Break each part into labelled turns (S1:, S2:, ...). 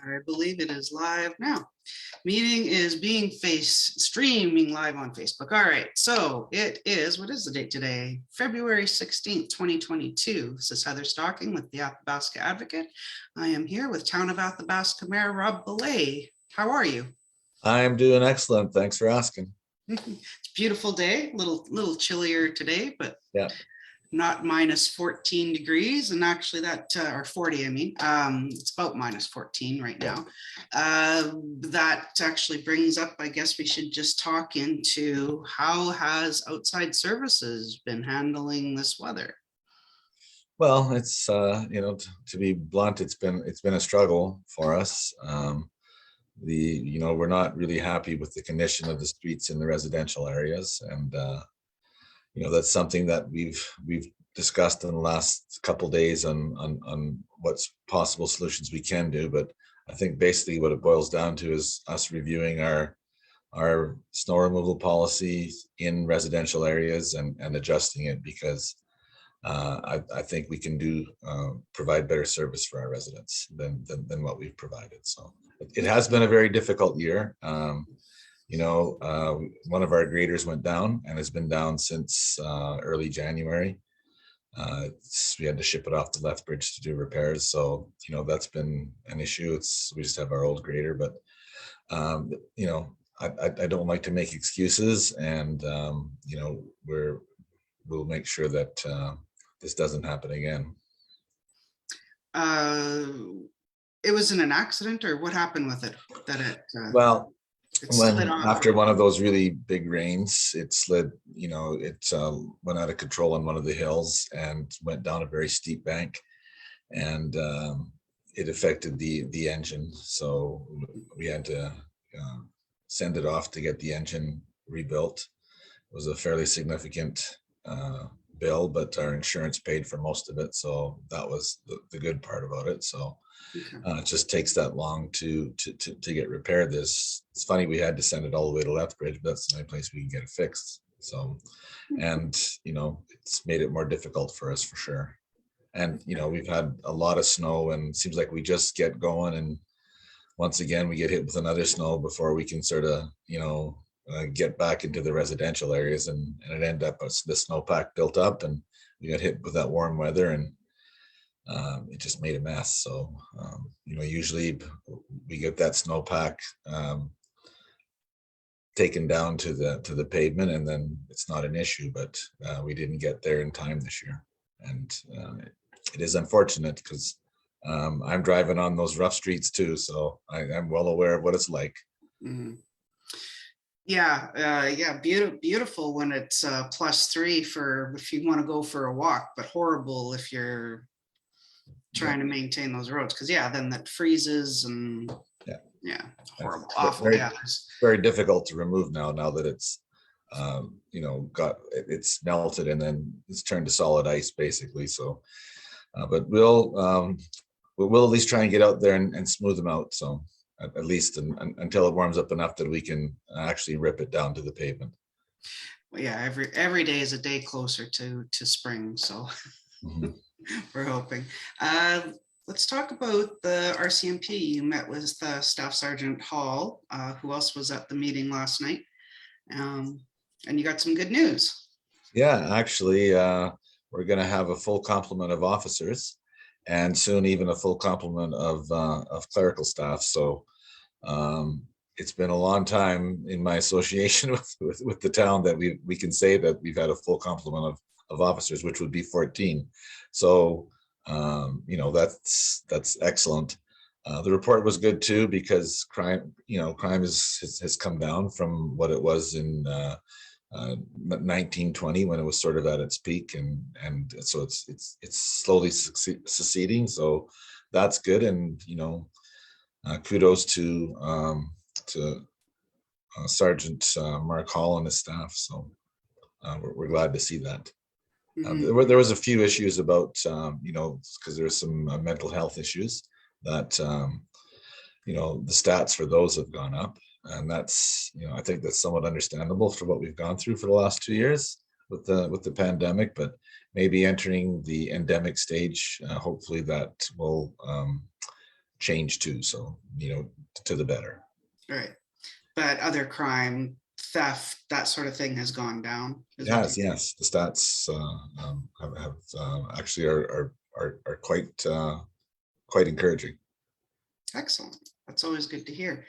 S1: I believe it is live now. Meeting is being streaming live on Facebook. All right, so it is, what is the date today? February 16th, 2022. This is Heather Stocking with the Athabasca Advocate. I am here with Town of Athabasca Mayor Rob Balay. How are you?
S2: I'm doing excellent. Thanks for asking.
S1: It's a beautiful day, little chillier today, but
S2: yeah,
S1: not minus 14 degrees, and actually that or 40, I mean, it's about minus 14 right now. That actually brings up, I guess we should just talk into how has outside services been handling this weather?
S2: well, it's to be blunt, it's been a struggle for us. We're not really happy with the condition of the streets in the residential areas, and that's something that we've discussed in the last couple of days on what's possible solutions we can do. But I think basically what it boils down to is us reviewing our snow removal policy in residential areas and adjusting it, because I think we can provide better service for our residents than what we've provided. So it has been a very difficult year. One of our graders went down and has been down since early January. We had to ship it off to Lethbridge to do repairs. So, that's been an issue. We just have our old grader, but, I don't like to make excuses, and, we'll make sure that this doesn't happen again.
S1: It was in an accident, or what happened with it?
S2: Well,
S1: slid off.
S2: After one of those really big rains, it slid, it went out of control on one of the hills and went down a very steep bank, and it affected the engine. So we had to send it off to get the engine rebuilt. It was a fairly significant bill, but our insurance paid for most of it. So that was the good part about it. So it just takes that long to get repaired. It's funny, we had to send it all the way to Lethbridge, but that's the only place we can get it fixed. So, and it's made it more difficult for us for sure. And we've had a lot of snow, and it seems like we just get going, and once again we get hit with another snow before we can sort of get back into the residential areas, and it ended up as the snowpack built up, and we got hit with that warm weather, and it just made a mess. So usually we get that snowpack taken down to the pavement, and then it's not an issue. But we didn't get there in time this year, and it is unfortunate, because I'm driving on those rough streets too, so I'm well aware of what it's like.
S1: Mm-hmm. Yeah, beautiful when it's +3 for if you want to go for a walk, but horrible if you're trying to maintain those roads, because then that freezes, and horrible, awful.
S2: Very difficult to remove now that it's it's melted and then it's turned to solid ice basically. So but we'll at least try and get out there and smooth them out, so at least until it warms up enough that we can actually rip it down to the pavement.
S1: Well, yeah, every day is a day closer to spring, so we're hoping. Let's talk about the RCMP. You met with Staff Sergeant Hall. Who else was at the meeting last night? And you got some good news. Yeah,
S2: actually, we're going to have a full complement of officers, and soon even a full complement of clerical staff. So it's been a long time in my association with the town that we can say that we've had a full complement of officers, which would be 14. So that's excellent. The report was good too, because crime has come down from what it was in 1920, when it was sort of at its peak, and so it's slowly seceding. So that's good, and kudos to Sergeant Mark Hall and his staff. So we're glad to see that. There was a few issues about because there's some mental health issues that the stats for those have gone up. And that's, I think that's somewhat understandable for what we've gone through for the last 2 years with the pandemic, but maybe entering the endemic stage, hopefully that will change too. So, to the better.
S1: Right. But other crime, theft, that sort of thing has gone down.
S2: It has, yes. The stats have actually are quite encouraging.
S1: Excellent. That's always good to hear.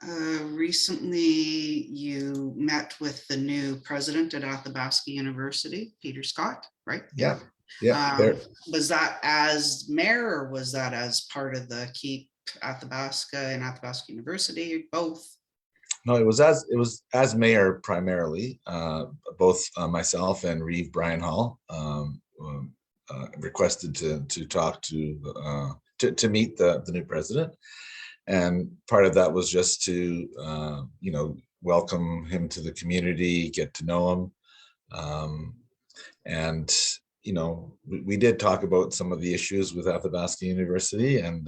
S1: Recently, you met with the new president at Athabasca University, Peter Scott, right?
S2: Yeah, yeah. There,
S1: Was that as mayor, or was that as part of the Keep Athabasca and Athabasca University, both?
S2: no, it was as mayor primarily. Both myself and Reeve Brian Hall requested to talk to meet the new president, and part of that was just to welcome him to the community, get to know him, and we did talk about some of the issues with Athabasca University, and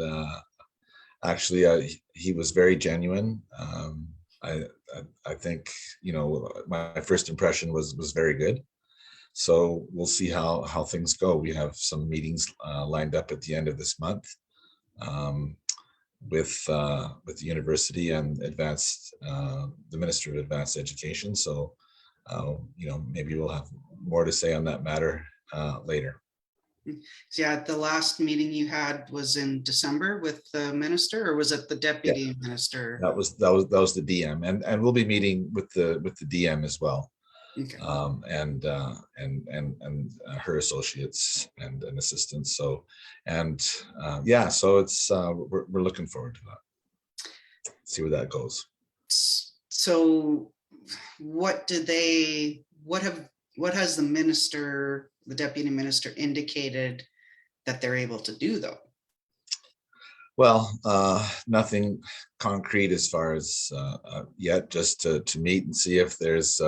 S2: actually he was very genuine. I think my first impression was very good. So we'll see how things go. We have some meetings lined up at the end of this month with the university and the Minister of Advanced Education. So maybe we'll have more to say on that matter later.
S1: Yeah, the last meeting you had was in December with the minister, or was it the deputy minister?
S2: That was the DM, and we'll be meeting with the DM as well.
S1: Okay.
S2: And her associates and assistants. So, so it's we're looking forward to that. See where that goes.
S1: So, what has the deputy minister indicated that they're able to do, though?
S2: Well, nothing concrete as far as yet, just to meet and see if there's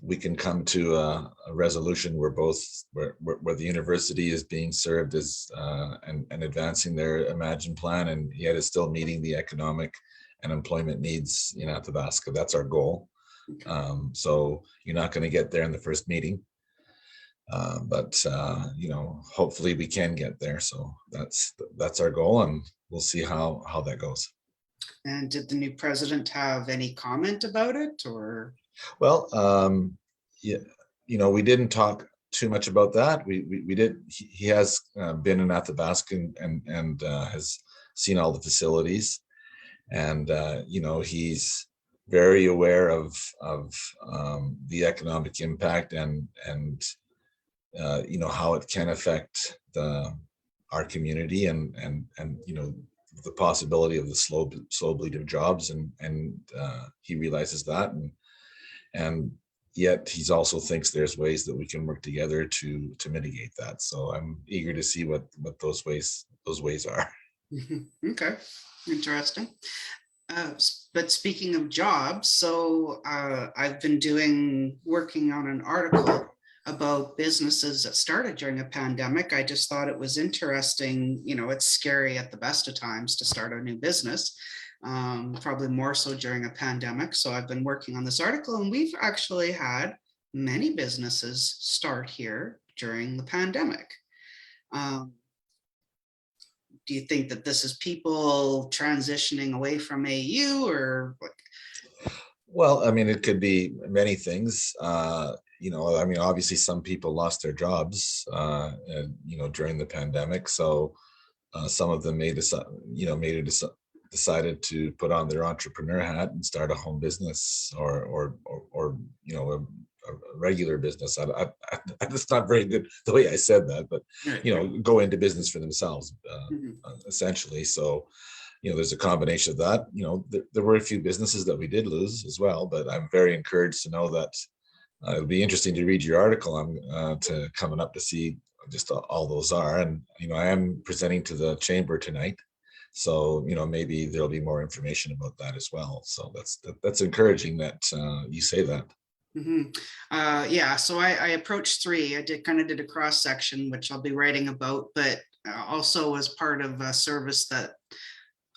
S2: we can come to a resolution where the university is being served as and advancing their Imagine plan, and yet is still meeting the economic and employment needs in Athabasca. That's our goal. So you're not going to get there in the first meeting, but hopefully we can get there. So that's our goal, and we'll see how that goes.
S1: And did the new president have any comment about it, or?
S2: Well, we didn't talk too much about that. We did. He has been in Athabasca and has seen all the facilities, and he's very aware of the economic impact and how it can affect our community and the possibility of the slow bleed of jobs, and he realizes that, and yet he's also thinks there's ways that we can work together to mitigate that. So I'm eager to see what those ways are.
S1: Okay, interesting. But speaking of jobs, so I've been working on an article about businesses that started during a pandemic. I just thought it was interesting. It's scary at the best of times to start a new business, probably more so during a pandemic. So I've been working on this article, and we've actually had many businesses start here during the pandemic. Do you think that this is people transitioning away from AU, or what?
S2: Well, I mean, it could be many things. Obviously some people lost their jobs, during the pandemic. So some of them decided to put on their entrepreneur hat and start a home business or a regular business. That's not very good the way I said that, but go into business for themselves, essentially. So there's a combination of that. There were a few businesses that we did lose as well, but I'm very encouraged to know that it'll be interesting to read your article. I'm coming up to see just all those are, and I am presenting to the chamber tonight, so maybe there'll be more information about that as well. So that's encouraging that you say that.
S1: So I approached three. I did a cross section, which I'll be writing about, but also as part of a service that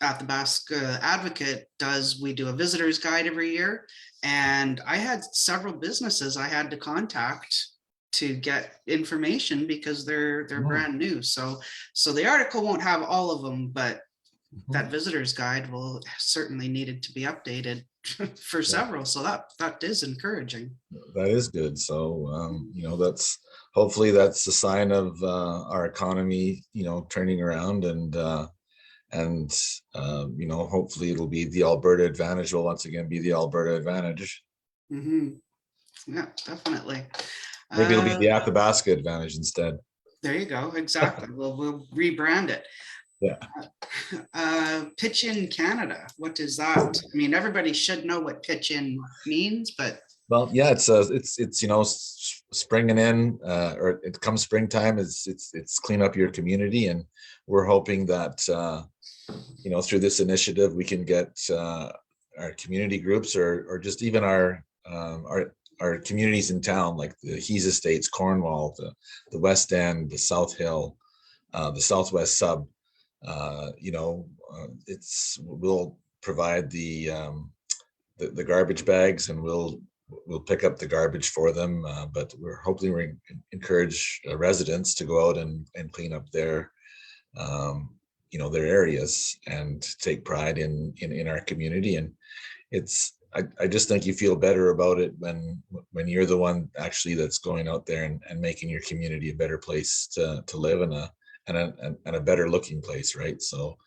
S1: Athabasca Advocate does, we do a visitor's guide every year, and I had several businesses I had to contact to get information because they're
S2: Mhm.
S1: brand new. So the article won't have all of them, but
S2: Mhm.
S1: that visitor's guide will certainly needed to be updated for
S2: Yeah,
S1: several. So that is encouraging.
S2: that is good. So, that's hopefully that's a sign of our economy, turning around, and hopefully it'll be the Alberta advantage. Will once again be the Alberta advantage.
S1: Hmm. Yeah, definitely.
S2: Maybe it'll be
S1: Uh,
S2: the Athabasca advantage instead.
S1: there you go. Exactly. We'll rebrand it.
S2: Yeah.
S1: Pitch in Canada. What is that? I mean, everybody should know what pitch in means, but
S2: Well, yeah, it's springing in, or it comes springtime. It's clean up your community, and we're hoping that through this initiative we can get our community groups, or just even our communities in town, like the Hees Estates, Cornwall, the West End, the South Hill, the Southwest Sub. We'll provide the garbage bags, and we'll pick up the garbage for them. But we're encourage residents to go out and clean up their areas and take pride in our community. And I just think you feel better about it when you're the one actually that's going out there and making your community a better place to live, and a better looking place, right? So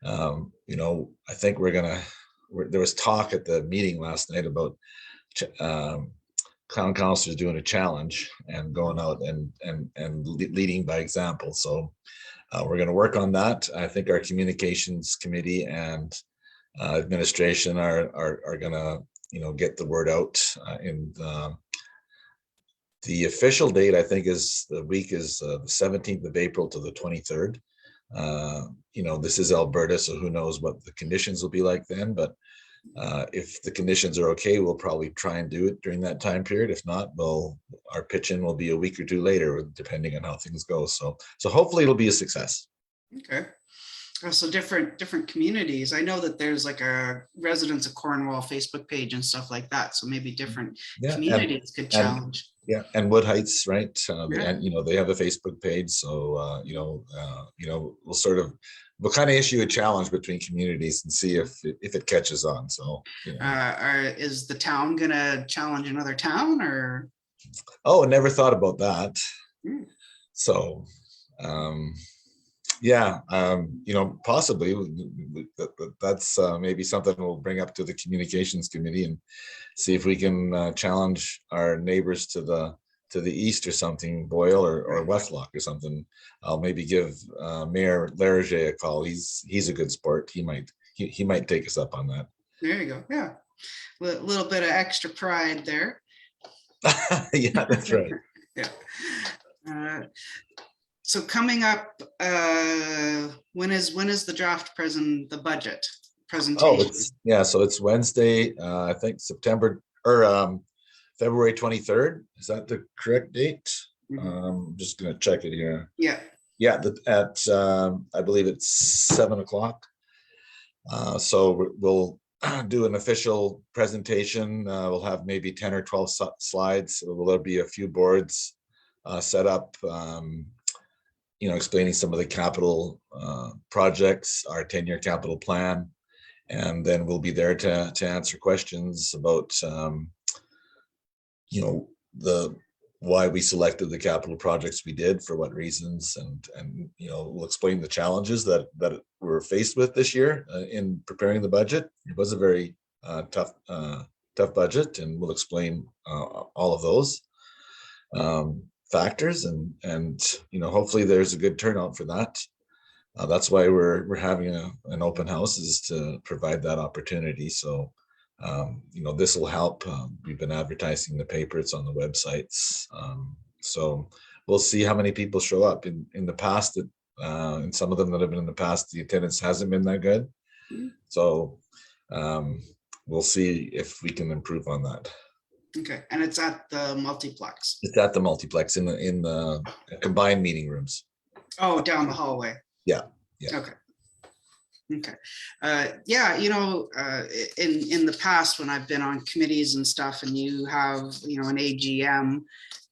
S2: I think there was talk at the meeting last night about town councilors doing a challenge and going out and leading by example. So we're going to work on that. I think our communications committee and administration are going to get the word out. In the official date, I think, is the 17th of April to the 23rd. This is Alberta, so who knows what the conditions will be like then. But if the conditions are okay, we'll probably try and do it during that time period. If not, our pitch-in will be a week or two later, depending on how things go. So hopefully it'll be a success.
S1: okay. So different communities. I know that there's like a Residents of Cornwall Facebook page and stuff like that. So maybe different
S2: Yeah,
S1: communities could
S2: and
S1: challenge.
S2: yeah, and Wood Heights, right?
S1: Yeah.
S2: And they have a Facebook page, so we'll kind of issue a challenge between communities and see if it catches on. So
S1: Is the town gonna challenge another town or?
S2: oh, I never thought about that.
S1: Hmm.
S2: So yeah, possibly that's maybe something we'll bring up to the communications committee and see if we can challenge our neighbors to the east or something, Boyle or Westlock or something. I'll maybe give Mayor Larager a call. He's a good sport. He might take us up on that.
S1: There you go. Yeah, a little bit of extra pride there.
S2: Yeah, that's right.
S1: Yeah. So coming up, when is the draft the budget presentation?
S2: So it's Wednesday, I think February 23rd. Is that the correct date?
S1: Mhm.
S2: I'm just gonna check it here.
S1: Yeah.
S2: Yeah, at I believe it's 7:00. So we'll do an official presentation. We'll have maybe 10 or 12 slides. There'll be a few boards set up, explaining some of the capital projects, our 10-year capital plan, and then we'll be there to answer questions about the why we selected the capital projects we did, for what reasons, and we'll explain the challenges that we're faced with this year in preparing the budget. It was a very tough budget, and we'll explain all of those factors, and hopefully there's a good turnout for that. That's why we're having an open house, is to provide that opportunity. So this will help. We've been advertising the paper, it's on the websites. So we'll see how many people show up. In the past, and some of them that have been in the past, the attendance hasn't been that good. So we'll see if we can improve on that.
S1: Okay, and it's at the multiplex.
S2: It's at the multiplex in the combined meeting rooms.
S1: Oh, down the hallway.
S2: Yeah.
S1: Okay. Yeah, in the past when I've been on committees and stuff, and you have an AGM,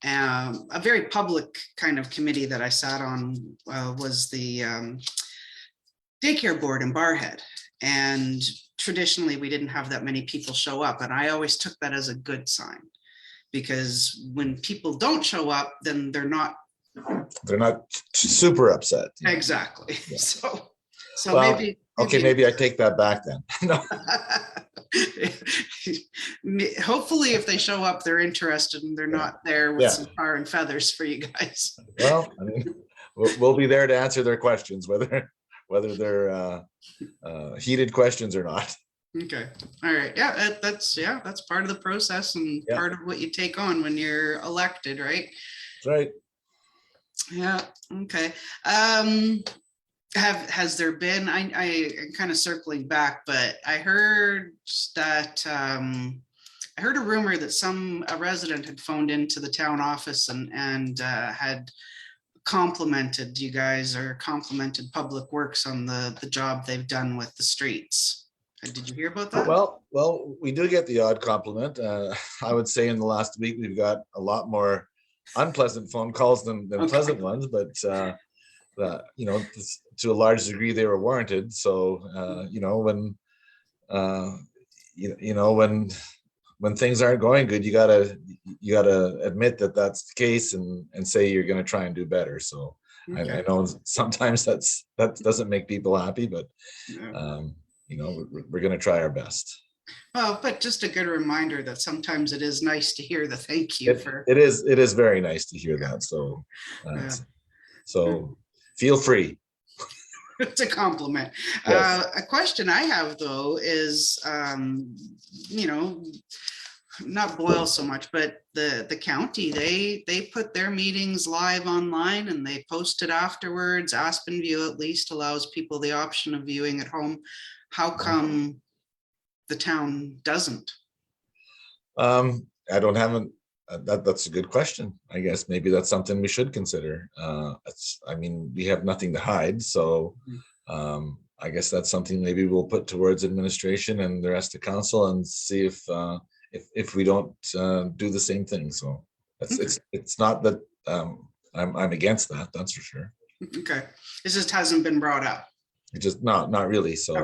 S1: A very public kind of committee that I sat on was the daycare board in Barhead. And traditionally, we didn't have that many people show up. And I always took that as a good sign, because when people don't show up, then they're not
S2: super upset.
S1: Exactly.
S2: Yeah.
S1: So
S2: well,
S1: maybe
S2: okay, maybe I take that back then. No.
S1: Hopefully, if they show up, they're interested and they're not there with some tar and feathers for you guys.
S2: Well, I mean, we'll be there to answer their questions, whether they're heated questions or not.
S1: Okay. All right. Yeah, that's part of the process and part of what you take on when you're elected, right?
S2: That's right. Yeah.
S1: Okay. Has there been, I kind of circling back, but I heard that I heard a rumor that a resident had phoned into the town office and had complimented you guys, or complimented Public Works on the job they've done with the streets. Did you hear about that?
S2: Well, we do get the odd compliment. I would say in the last week we've got a lot more unpleasant phone calls than pleasant ones, but you know, to a large degree they were warranted. So you know, when things aren't going good, you gotta admit that that's the case and say you're going to try and do better. So I know sometimes that doesn't make people happy, but you know, we're going to try our best.
S1: Well, but just a good reminder that sometimes it is nice to hear the thank you.
S2: It is very nice to hear that. So so feel free.
S1: It's a compliment. Yes. A question I have though is, you know, not Boyle so much, but the county, they put their meetings live online and they post it afterwards. Aspen View at least allows people the option of viewing at home. How come the town doesn't? I
S2: don't have that's a good question. I guess maybe that's something we should consider. I mean, we have nothing to hide, so I guess that's something maybe we'll put towards administration and the rest of council and see if we don't do the same thing. So it's not that I'm against that. That's for sure.
S1: Okay, it just hasn't been brought up.
S2: It just not really. So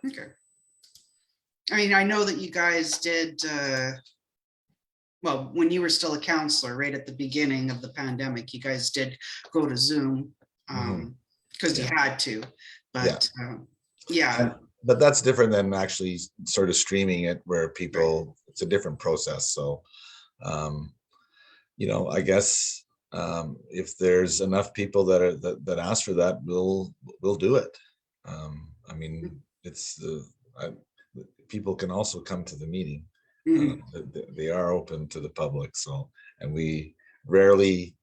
S1: okay. I mean, I know that you guys did. Well, when you were still a counselor, right at the beginning of the pandemic, you guys did go to Zoom because you had to. But
S2: but that's different than actually sort of streaming it, where people, it's a different process. So, you know, I guess if there's enough people that ask for that, we'll do it. I mean, people can also come to the meeting. They are open to the public. So, and we rarely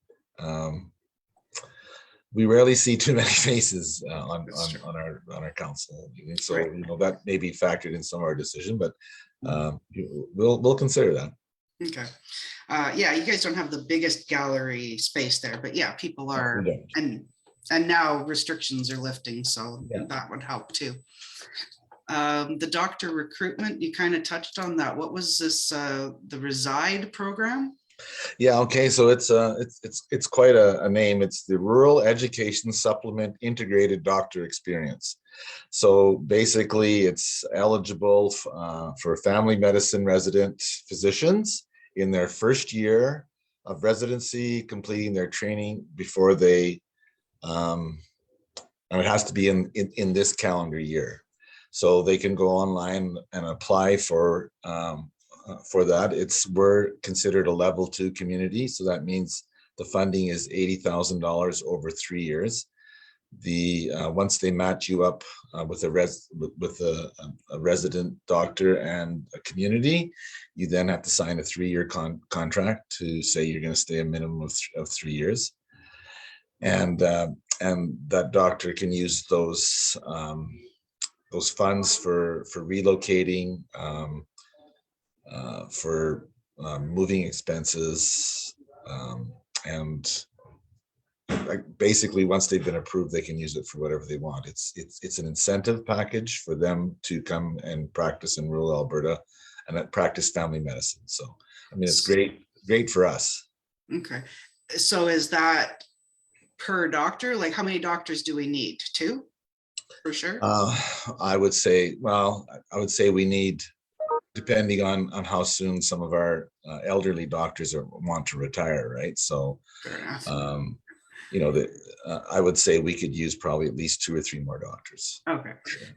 S2: see too many faces on our council. So you know, that may be factored in some of our decision, but we'll consider that. Okay.
S1: Yeah, you guys don't have the biggest gallery space there, but yeah, people are, and now restrictions are lifting, so that would help too. The doctor recruitment, you kind of touched on that. What was this, the Reside program?
S2: Yeah, okay, so it's quite a name. It's the Rural Education Supplement Integrated Doctor Experience. So basically it's eligible for family medicine resident physicians in their first year of residency, completing their training before they, and it has to be in this calendar year. So they can go online and apply for that. We're considered a level 2 community, so that means the funding is $80,000 over 3 years. Once they match you up with a resident doctor and a community, you then have to sign a 3-year contract to say you're going to stay a minimum of 3 years, and that doctor can use those funds for relocating, for moving expenses, and basically once they've been approved, they can use it for whatever they want. It's an incentive package for them to come and practice in rural Alberta and practice family medicine. So I mean, it's great great for us.
S1: Okay. So is that per doctor? Like how many doctors do we need? Two? For sure?
S2: I would say, well, I would say we need, depending on how soon some of our elderly doctors want to retire, right? So,
S1: Fair enough.
S2: you know, that I would say we could use probably at least 2 or 3 more doctors.
S1: Okay.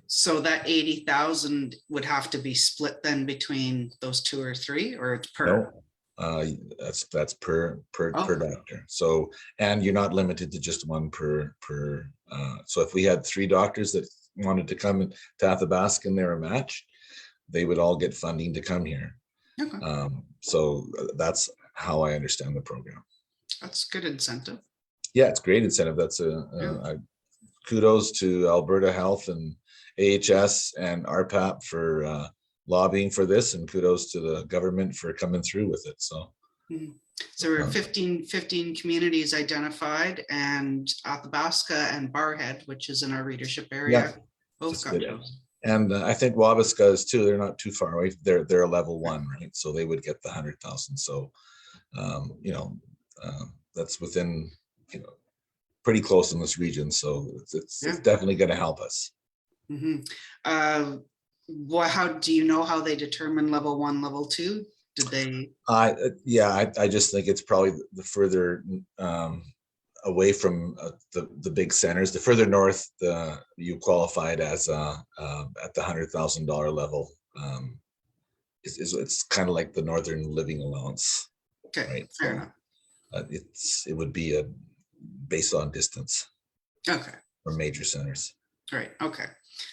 S1: So that 80,000 would have to be split then between those 2 or 3, or it's per?
S2: No, that's per doctor. So, and you're not limited to just one per. So if we had 3 doctors that wanted to come to Athabasca and they're a match, they would all get funding to come here.
S1: Okay.
S2: So that's how I understand the program.
S1: That's good incentive.
S2: Yeah, it's great incentive. That's a kudos to Alberta Health and AHS and RPAP for lobbying for this, and kudos to the government for coming through with it. So,
S1: so there were 15 communities identified, and Athabasca and Barhead, which is in our readership area, both got those.
S2: And I think Wabasca is too. They're not too far away. They're a level 1, right? So they would get the 100,000. So, you know, that's within, you know, pretty close in this region. So it's definitely going to help us.
S1: How do you know how they determine level 1, level 2? Did they?
S2: I just think it's probably the further away from the big centers, the further north you qualified as at the $100,000 level. It's kind of like the Northern Living Allowance.
S1: Okay,
S2: right?
S1: fair enough.
S2: It would be based on distance.
S1: Okay.
S2: From major centers.
S1: Right. Okay.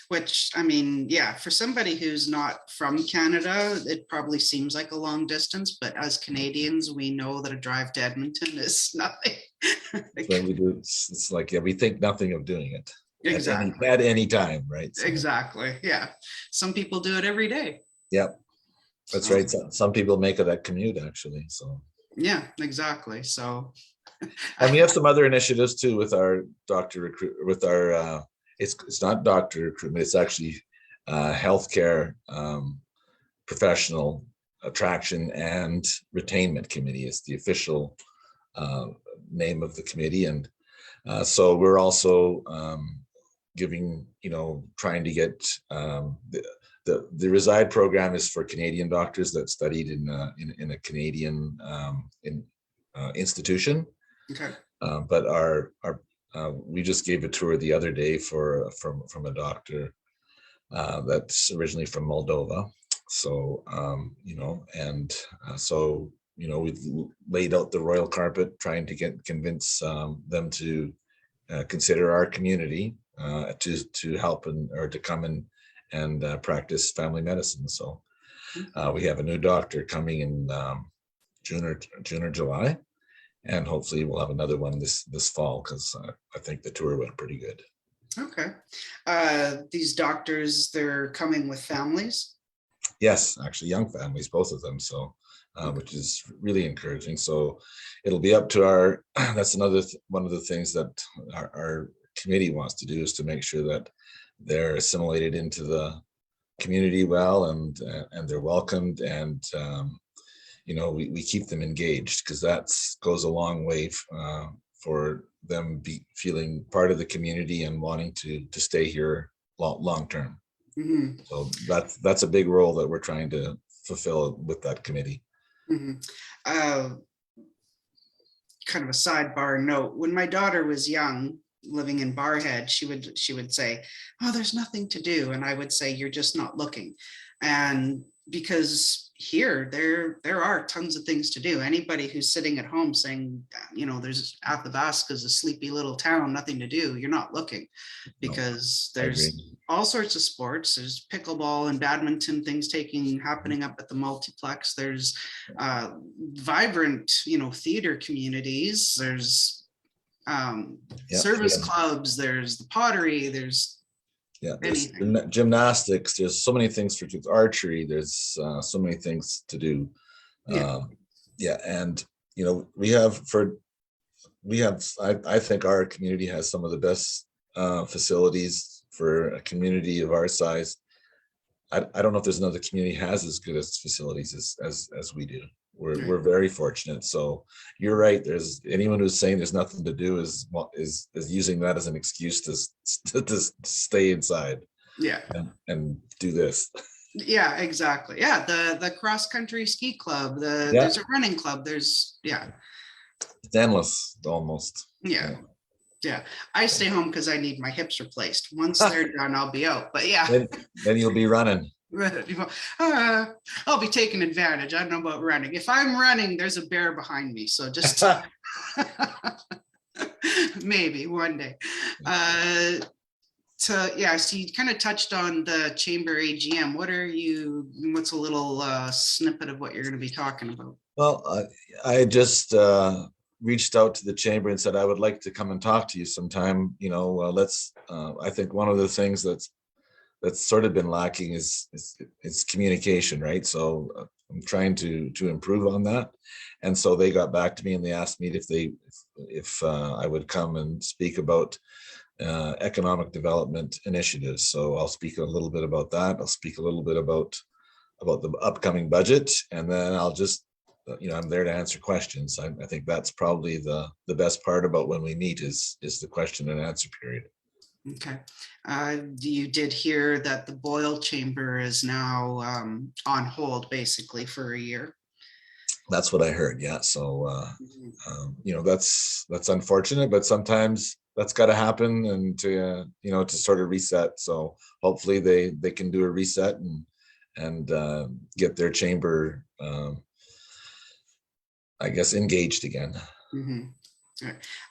S1: Which, I mean, yeah, for somebody who's not from Canada, it probably seems like a long distance, but as Canadians, we know that a drive to Edmonton is nothing.
S2: When we do, it's like, we think nothing of doing it.
S1: Exactly.
S2: At any time, right?
S1: So, exactly. Yeah. Some people do it every day.
S2: Yep. That's right. Some people make it that commute, actually. So.
S1: Yeah, exactly. So.
S2: And we have some other initiatives too with our doctor recruit, with our it's not doctor recruitment, it's actually healthcare professional attraction and retainment committee is the official name of the committee. And so we're also giving, trying to get the reside program is for Canadian doctors that studied in a Canadian institution.
S1: Okay.
S2: But we just gave a tour the other day from a doctor that's originally from Moldova. So we've laid out the royal carpet, trying to convince them to consider our community to help or to come and practice family medicine. So we have a new doctor coming in June or July. And hopefully we'll have another one this fall, because I think the tour went pretty good.
S1: Okay. These doctors, they're coming with families?
S2: Yes, actually young families, both of them. So, which is really encouraging. So it'll be up to that's another one of the things that our committee wants to do, is to make sure that they're assimilated into the community well, and they're welcomed, and we keep them engaged, because that goes a long way for them feeling part of the community and wanting to stay here long term. Mm-hmm. So that's a big role that we're trying to fulfill with that committee.
S1: Mm-hmm. Kind of a sidebar note: when my daughter was young, living in Barhead, she would say, "Oh, there's nothing to do," and I would say, "You're just not looking." And because here there are tons of things to do. Anybody who's sitting at home saying, there's Athabasca is a sleepy little town, nothing to do, you're not looking, because there's all sorts of sports. There's pickleball and badminton things happening up at the multiplex. There's vibrant, theater communities. There's service clubs. There's the pottery. There's
S2: gymnastics. There's so many things for kids. Archery. There's so many things to do. And I think our community has some of the best facilities for a community of our size. I don't know if there's another community has as good as facilities as we do.
S1: Right.
S2: we're very fortunate. So you're right. There's anyone who's saying there's nothing to do is using that as an excuse to stay inside
S1: Yeah.
S2: and do this.
S1: Yeah, exactly. Yeah, the cross country ski club,
S2: Yeah,
S1: there's a running club, there's
S2: it's endless almost.
S1: yeah. Yeah. I stay home because I need my hips replaced. Once they're done, I'll be out. But yeah.
S2: Then you'll be running.
S1: uh, I'll be taking advantage. I don't know about running. If I'm running, there's a bear behind me. So just maybe one day. So you kind of touched on the chamber AGM. What's a little snippet of what you're going to be talking about?
S2: Well, I just reached out to the chamber and said I would like to come and talk to you sometime. Let's. I think one of the things that's sort of been lacking is communication, right? So I'm trying to improve on that. And so they got back to me and they asked me if I would come and speak about economic development initiatives. So I'll speak a little bit about that. I'll speak a little bit about the upcoming budget, and then I'll just, I'm there to answer questions. I think that's probably the best part about when we meet is the question and answer period.
S1: Okay. You did hear that the Boyle Chamber is now on hold basically for a year.
S2: That's what I heard. Yeah. So, that's unfortunate, but sometimes that's got to happen, and to sort of reset. So hopefully they can do a reset and get their chamber, I guess, engaged again.
S1: Mm-hmm.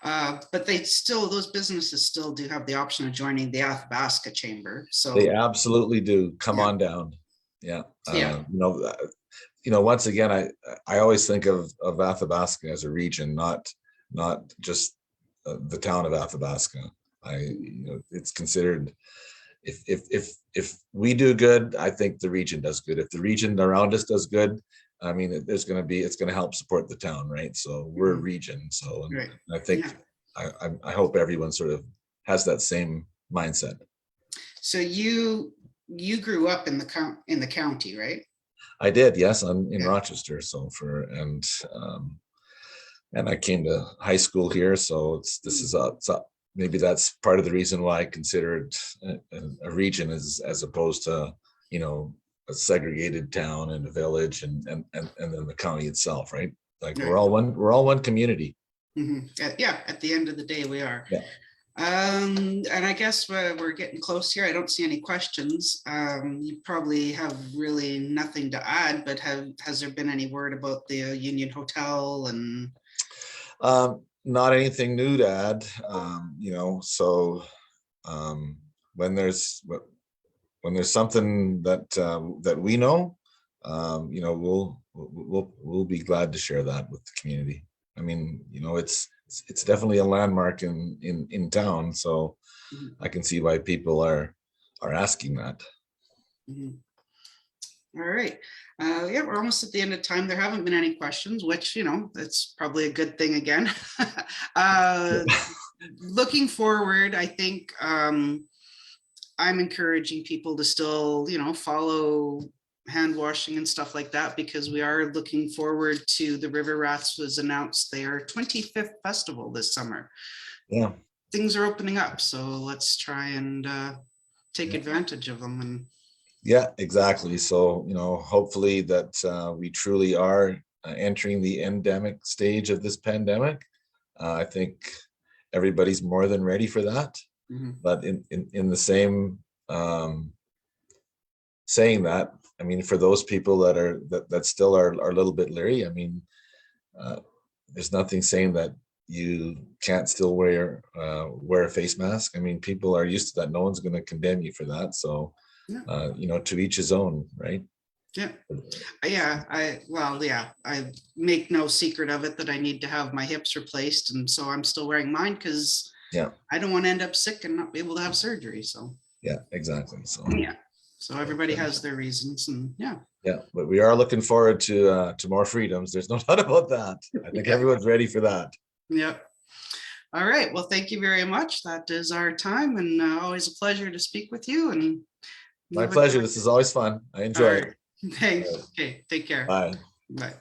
S1: But those businesses still do have the option of joining the Athabasca Chamber. So
S2: they absolutely do. Come on down. Yeah. Once again, I always think of Athabasca as a region, not just the town of Athabasca. It's considered, if we do good, I think the region does good. If the region around us does good, I mean, it's going to help support the town, right? So we're a region. So
S1: right.
S2: I think I hope everyone sort of has that same mindset. So
S1: you grew up in the county, right?
S2: I did, yes. I'm in Rochester, so and I came to high school here, so maybe that's part of the reason why I consider it a region as opposed to a segregated town and a village and then the county itself, right? Like we're all one community.
S1: Mm-hmm. At the end of the day, we are.
S2: Yeah.
S1: And I guess we're getting close here. I don't see any questions. You probably have really nothing to add, but has there been any word about the Union Hotel and?
S2: Not anything new to add. So when there's something that we know, we'll be glad to share that with the community. I mean, it's definitely a landmark in town, so mm-hmm. I can see why people are asking that.
S1: Mm-hmm. All right. We're almost at the end of time. There haven't been any questions, which, that's probably a good thing again. Looking forward, I think I'm encouraging people to still, follow hand washing and stuff like that, because we are looking forward to the River Rats was announced their 25th festival this summer.
S2: Yeah.
S1: Things are opening up, so let's try and take advantage of them. And
S2: yeah, exactly. So, hopefully that we truly are entering the endemic stage of this pandemic. I think everybody's more than ready for that. Mm-hmm. But in the same saying that, I mean, for those people that still are a little bit leery, I mean, there's nothing saying that you can't still wear a face mask. I mean, people are used to that. No one's going to condemn you for that. So, to each his own, right?
S1: Yeah. I make no secret of it that I need to have my hips replaced, and so I'm still wearing mine because I don't want to end up sick and not be able to have surgery. So
S2: exactly. So
S1: so everybody has their reasons, and
S2: but we are looking forward to more freedoms. There's no doubt about that. I think everyone's ready for that.
S1: Yep. All right. Well, thank you very much. That is our time, and always a pleasure to speak with you. And
S2: my pleasure. This is always fun. I enjoy it.
S1: Thanks. Okay. Take care.
S2: Bye.
S1: Bye.